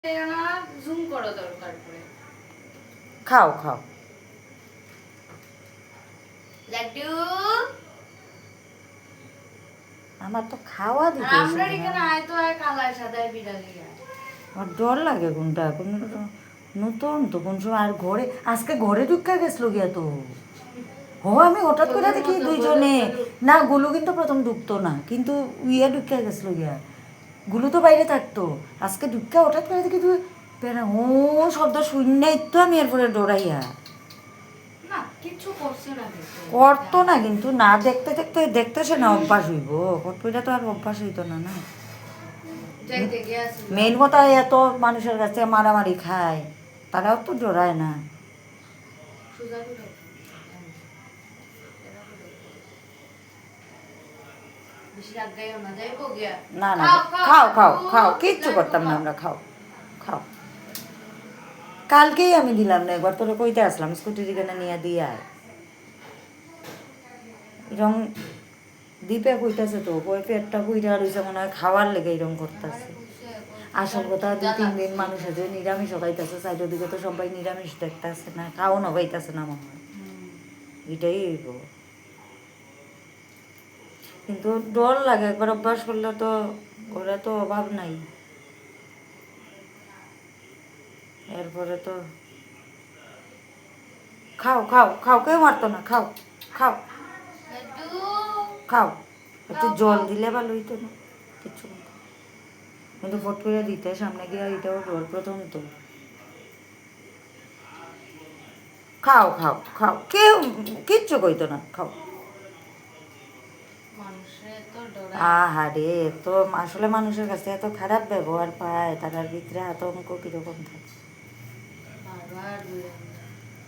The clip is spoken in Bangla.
জুম করো দরকার পড়ে। খাও খাও। লাড্ডু আমার তো খাওয়া দিতে আমরা এখানে আয় তো আয় কালায় সাদায় বিড়ালি। আমার ডর লাগে কোনটা কোন নতুন তো কোন সময় আর ঘরে আজকে ঘরে ঢুকা গেছিল গিয়া তো আমি হঠাৎ করে দেখি দুইজনে না গুলু কিন্তু প্রথম ঢুকতো না কিন্তু ইয়ে ঢুকা গেছিল গিয়া গুলু তো বাইরে থাকতো আজকে ঢুকা হঠাৎ করে দেখি তুই পেরা ও শব্দ শুনলেই তো আমি এরপরে ডরাইয়া করতো না কিন্তু না দেখতে দেখতে দেখতেছে না অভ্যাস হইব কটপিটা তো আর অভ্যাস হইতো না না মেন কথা এত মানুষের কাছে মারামারি খায় তারাও তো ডরায় না না না খাও খাও খাও কিচ্ছু করতাম না আমরা খাও খাও কালকেই আমি দিলাম না একবার তোরা কইতে আসলাম স্কুটির এখানে নিয়ে দিয়ে আয় এরকম দ্বীপে কইতেছে তো কই পেটটা কইরা রয়েছে মনে হয় খাওয়ার লেগে এরকম করতেছে আসল কথা 2-3 দিন মানুষ আছে নিরামিষ খাইতেছে সাইডের দিকে তো সবাই নিরামিষ দেখতেছে না খাওয়ানো খাইতেছে না মনে হয় এটাই হইব কিন্তু ডর লাগে একবার অভ্যাস করলে তো ওরা তো অভাব নাই এরপরে তো খাও খাও খাও কেউ মারতো না খাও খাও খাও একটু জল দিলে ভালো হইতো না কিচ্ছু কিন্তু ফট করে দিতে সামনে গিয়ে এটাও ডর প্রথম তো খাও খাও খাও কেউ কিচ্ছু কইতো না খাও আহারে তো আসলে মানুষের কাছে এত খারাপ ব্যবহার পায় তার ভিতরে আতঙ্ক কিরকম থাকে